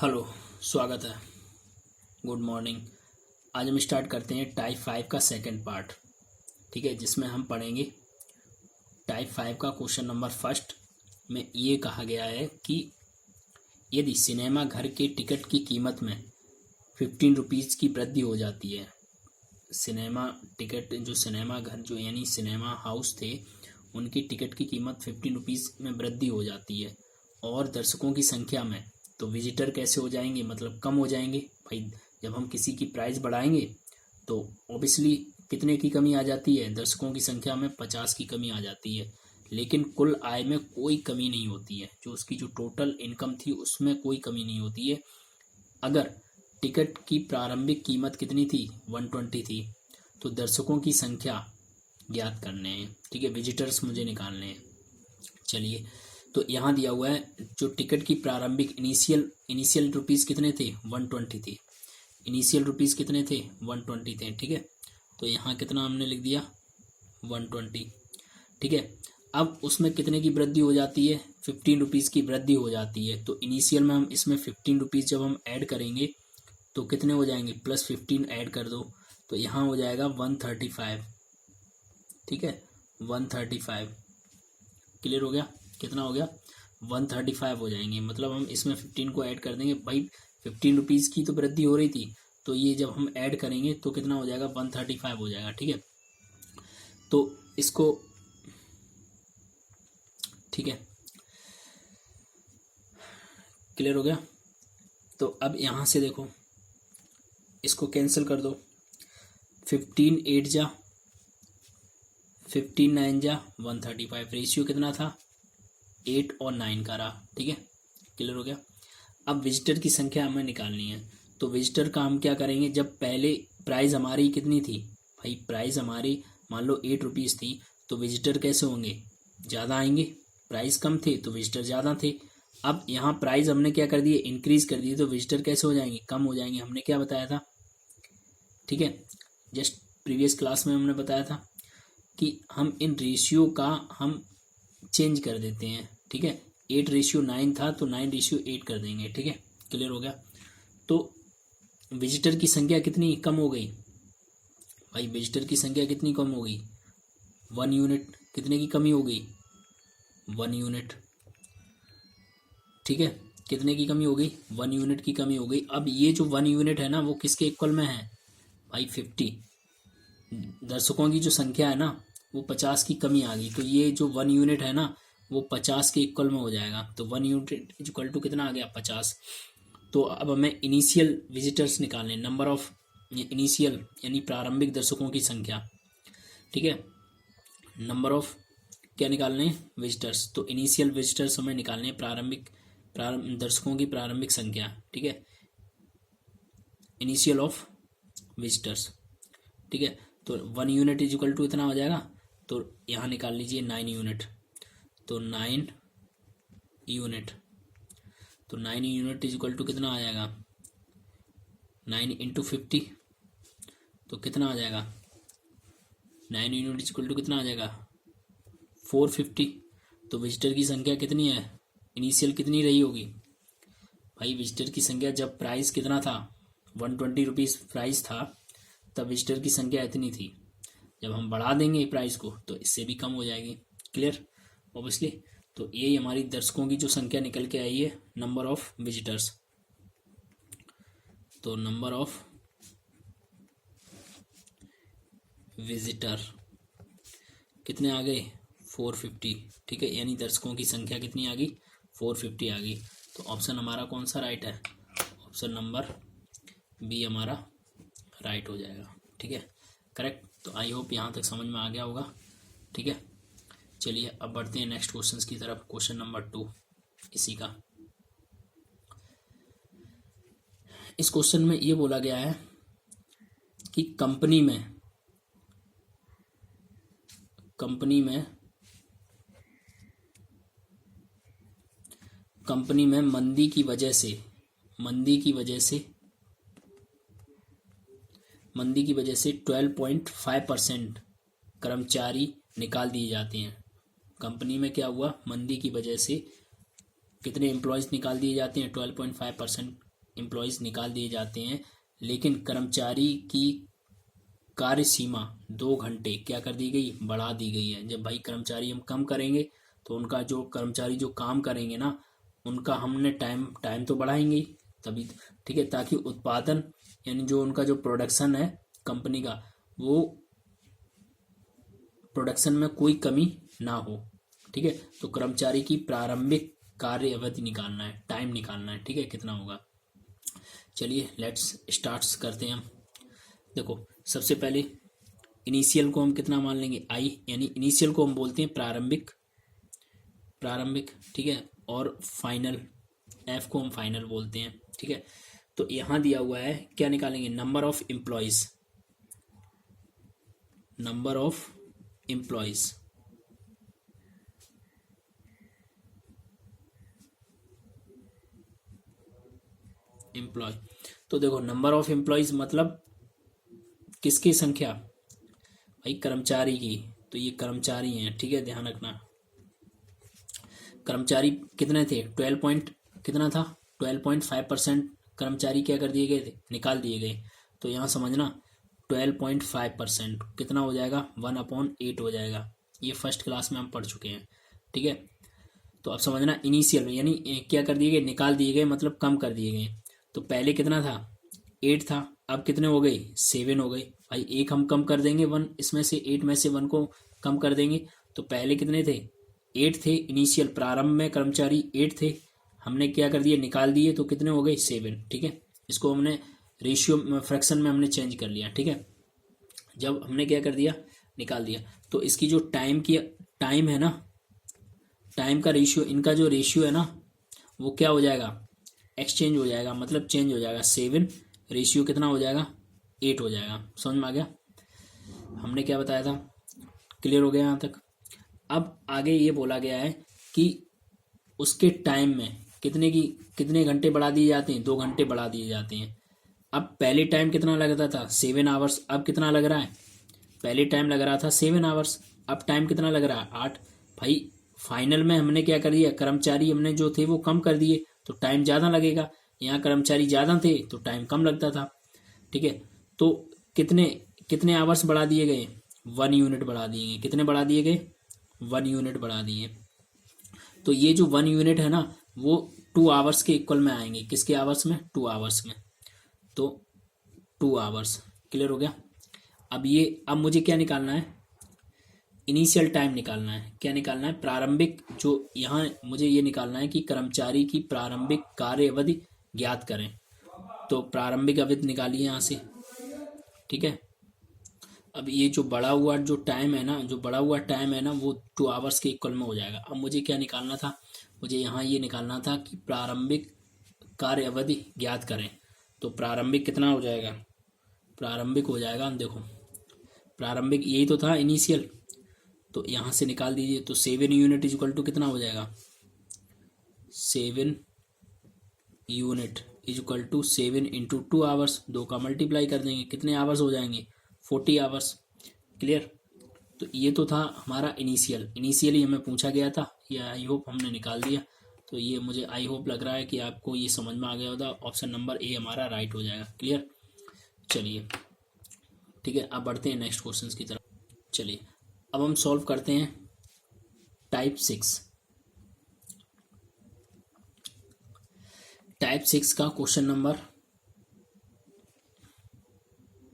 Hello, स्वागत है। Good morning. आज हम स्टार्ट करते हैं टाइप 5 का सेकंड पार्ट। ठीक है, जिसमें हम पढ़ेंगे टाइप 5 का क्वेश्चन नंबर फर्स्ट में ये कहा गया है कि यदि सिनेमा घर के टिकट की कीमत में 15 रुपीज़ की वृद्धि हो जाती है। सिनेमा टिकट जो सिनेमा घर जो यानी सिनेमा हाउस थे, उनकी टिकट की कीमत 15 रुपीज़ में वृद्धि हो जाती है और दर्शकों की संख्या में, तो विजिटर कैसे हो जाएंगे, मतलब कम हो जाएंगे। भाई जब हम किसी की प्राइस बढ़ाएंगे तो ऑब्वियसली कितने की कमी आ जाती है, दर्शकों की संख्या में 50 की कमी आ जाती है। लेकिन कुल आय में कोई कमी नहीं होती है, जो उसकी जो टोटल इनकम थी उसमें कोई कमी नहीं होती है। अगर टिकट की प्रारंभिक कीमत कितनी थी, 120 थी, तो दर्शकों की संख्या ज्ञात करने हैं। ठीक है, विजिटर्स मुझे निकालने हैं। चलिए, तो यहाँ दिया हुआ है जो टिकट की प्रारंभिक इनिशियल रुपीज़ कितने थे, 120 थे। इनिशियल रुपीज़ कितने थे, 120 थे। ठीक है, तो यहाँ कितना हमने लिख दिया, 120। ठीक है, अब उसमें कितने की वृद्धि हो जाती है, 15 रुपीज़ की वृद्धि हो जाती है। तो इनिशियल में हम इसमें 15 रुपीज़ जब हम ऐड करेंगे तो कितने हो जाएंगे, प्लस 15 ऐड कर दो तो यहाँ हो जाएगा 135। ठीक है, 135 क्लियर हो गया। कितना हो गया, 135 हो जाएंगे। मतलब हम इसमें 15 को ऐड कर देंगे। भाई 15 रुपीज़ की तो वृद्धि हो रही थी, तो ये जब हम ऐड करेंगे तो कितना हो जाएगा, 135 हो जाएगा। ठीक है, तो इसको ठीक है, क्लियर हो गया। तो अब यहाँ से देखो, इसको कैंसिल कर दो। 15 8 जा 15 9 जा 135। रेशियो कितना था, 8 और 9 का रहा। ठीक है, क्लियर हो गया। अब विजिटर की संख्या हमें निकालनी है, तो विजिटर का हम क्या करेंगे, जब पहले प्राइस हमारी कितनी थी, भाई प्राइस हमारी मान लो 8 रुपीज़ थी, तो विजिटर कैसे होंगे, ज़्यादा आएंगे। प्राइस कम थे तो विजिटर ज़्यादा थे। अब यहाँ प्राइस हमने क्या कर दिए, इंक्रीज कर दिए, तो विजिटर कैसे हो जाएंगे, कम हो जाएंगे। हमने क्या बताया था, ठीक है, जस्ट प्रीवियस क्लास में हमने बताया था कि हम इन रेशियो का हम चेंज कर देते हैं। ठीक है, 8:9 था तो 9:8 कर देंगे। ठीक है, क्लियर हो गया। तो विजिटर की संख्या कितनी कम हो गई, भाई विजिटर की संख्या कितनी कम हो गई, 1 यूनिट। कितने की कमी हो गई, 1 यूनिट। ठीक है, कितने की कमी हो गई, 1 यूनिट की कमी हो गई। अब ये जो 1 यूनिट है ना, वो किसके इक्वल में है, भाई 50। दर्शकों की जो संख्या है ना, वो 50 की कमी आ गई, तो ये जो 1 यूनिट है ना, वो 50 के इक्वल में हो जाएगा। तो 1 यूनिट इक्वल टू कितना आ गया, 50। तो अब हमें इनिशियल विजिटर्स निकालने, नंबर ऑफ इनिशियल यानी प्रारंभिक दर्शकों की संख्या। ठीक है, नंबर ऑफ क्या निकालने, विजिटर्स। तो इनिशियल विजिटर्स हमें निकालने, प्रारंभिक दर्शकों की प्रारंभिक संख्या। ठीक है, इनिशियल ऑफ विजिटर्स। ठीक है, तो 1 यूनिट इज इक्वल टू इतना हो जाएगा, तो यहाँ निकाल लीजिए 9 यूनिट। तो 9 यूनिट, तो 9 यूनिट इज इक्वल टू कितना आ जाएगा, 9 इंटू 50, तो कितना आ जाएगा, 9 यूनिट इज इक्वल टू कितना आ जाएगा, 450। तो विजिटर की संख्या कितनी है, इनिशियल कितनी रही होगी, भाई विजिटर की संख्या जब प्राइस कितना था, 120 रुपीज़ प्राइस था, तब विजिटर की संख्या इतनी थी। जब हम बढ़ा देंगे प्राइस को तो इससे भी कम हो जाएगी। Clear, obviously. तो ये हमारी दर्शकों की जो संख्या निकल के आई है, नंबर ऑफ विजिटर्स। तो नंबर ऑफ विजिटर कितने आ गए, 450। ठीक है, यानी दर्शकों की संख्या कितनी आ गई, 450 आ गई। तो ऑप्शन हमारा कौन सा राइट है, ऑप्शन नंबर बी हमारा राइट हो जाएगा। ठीक है, करेक्ट। तो आई होप यहाँ तक समझ में आ गया होगा। ठीक है, चलिए अब बढ़ते हैं नेक्स्ट क्वेश्चन की तरफ। क्वेश्चन नंबर 2 इसी का। इस क्वेश्चन में ये बोला गया है कि कंपनी में मंदी की वजह से 12.5% कर्मचारी निकाल दिए जाते हैं। कंपनी में क्या हुआ, मंदी की वजह से कितने एम्प्लॉयज़ निकाल दिए जाते हैं, 12.5% एम्प्लॉयज़ निकाल दिए जाते हैं, लेकिन कर्मचारी की कार्य सीमा 2 घंटे क्या कर दी गई, बढ़ा दी गई है। जब भाई कर्मचारी हम कम करेंगे तो उनका जो कर्मचारी जो काम करेंगे ना, उनका हमने टाइम तो बढ़ाएंगे ही, तभी ठीक है, ताकि उत्पादन यानी जो उनका जो प्रोडक्शन है कंपनी का, वो प्रोडक्शन में कोई कमी ना हो। ठीक है, तो कर्मचारी की प्रारंभिक कार्य अवधि निकालना है, टाइम निकालना है। ठीक है, कितना होगा। चलिए लेट्स स्टार्ट करते हैं हम। देखो सबसे पहले इनिशियल को हम कितना मान लेंगे, आई, यानी इनिशियल को हम बोलते हैं प्रारंभिक, ठीक है, और फाइनल, एफ को हम फाइनल बोलते हैं। ठीक है, तो यहाँ दिया हुआ है क्या निकालेंगे, नंबर ऑफ एम्प्लॉयज, एम्प्लॉय। तो देखो नंबर ऑफ एम्प्लॉयज मतलब किसकी संख्या, भाई कर्मचारी की, तो ये कर्मचारी हैं। ठीक है, ध्यान रखना, कर्मचारी कितने थे, 12.5% कर्मचारी क्या कर दिए गए थे, निकाल दिए गए। तो यहाँ समझना 12.5% कितना हो जाएगा, 1/8 हो जाएगा। ये फर्स्ट क्लास में हम पढ़ चुके हैं। ठीक है, तो अब समझना इनिशियल यानी क्या कर दिए गए, निकाल दिए गए मतलब कम कर दिए गए। तो पहले कितना था, 8 था, अब कितने हो गए, 7 हो गए। भाई एक हम कम कर देंगे, 1 इसमें से 8 में से 1 को कम कर देंगे। तो पहले कितने थे, 8 थे, इनिशियल प्रारंभ में कर्मचारी 8 थे, हमने क्या कर दिया, निकाल दिए, तो कितने हो गए, 7। ठीक है, इसको हमने रेशियो फ्रैक्शन में हमने चेंज कर लिया। ठीक है, जब हमने क्या कर दिया, निकाल दिया, तो इसकी जो टाइम है ना, टाइम का रेशियो, इनका जो रेशियो है ना, वो क्या हो जाएगा, एक्सचेंज हो जाएगा, मतलब चेंज हो जाएगा। 7 रेशियो कितना हो जाएगा, 8 हो जाएगा। समझ में आ गया, हमने क्या बताया था, क्लियर हो गया यहाँ तक। अब आगे ये बोला गया है कि उसके टाइम में कितने घंटे बढ़ा दिए जाते हैं, 2 घंटे बढ़ा दिए जाते हैं। अब पहले टाइम कितना लगता था, 7 आवर्स, अब कितना लग रहा है, पहले टाइम लग रहा था 7 आवर्स, अब टाइम कितना लग रहा है, 8। भाई फाइनल में हमने क्या कर दिया, कर्मचारी हमने जो थे वो कम कर दिए, तो टाइम ज़्यादा लगेगा। यहाँ कर्मचारी ज़्यादा थे तो टाइम कम लगता था। ठीक है, तो कितने कितने आवर्स बढ़ा दिए गए, 1 यूनिट बढ़ा दिए गए। कितने बढ़ा दिए गए, 1 यूनिट बढ़ा दिए। तो ये जो 1 यूनिट है ना, वो 2 आवर्स के इक्वल में आएंगे। किसके आवर्स में, 2 आवर्स में। तो 2 आवर्स, क्लियर हो गया। अब मुझे क्या निकालना है, इनिशियल टाइम निकालना है। क्या निकालना है, प्रारंभिक, जो यहाँ मुझे ये निकालना है कि कर्मचारी की प्रारंभिक कार्य अवधि ज्ञात करें। तो प्रारंभिक अवधि निकालिए यहाँ से। ठीक है, अब ये जो बढ़ा हुआ टाइम है ना, वो 2 आवर्स के इक्वल में हो जाएगा। अब मुझे क्या निकालना था, मुझे यहाँ ये निकालना था कि प्रारंभिक कार्य अवधि ज्ञात करें। तो प्रारंभिक कितना हो जाएगा, प्रारंभिक हो जाएगा, देखो प्रारंभिक यही तो था इनिशियल, तो यहाँ से निकाल दीजिए। तो 7 यूनिट इज इक्वल टू कितना हो जाएगा, 7 unit is equal to 7 into 2 hours, 2 का मल्टीप्लाई कर देंगे, कितने आवर्स हो जाएंगे, 40 आवर्स। क्लियर, तो ये तो था हमारा इनिशियली हमें पूछा गया था, ये आई होप हमने निकाल दिया। तो ये मुझे आई होप लग रहा है कि आपको ये समझ में आ गया होगा। ऑप्शन नंबर ए हमारा राइट हो जाएगा। क्लियर, चलिए ठीक है, अब बढ़ते हैं नेक्स्ट क्वेश्चन की तरफ। चलिए अब हम सॉल्व करते हैं टाइप 6 का क्वेश्चन नंबर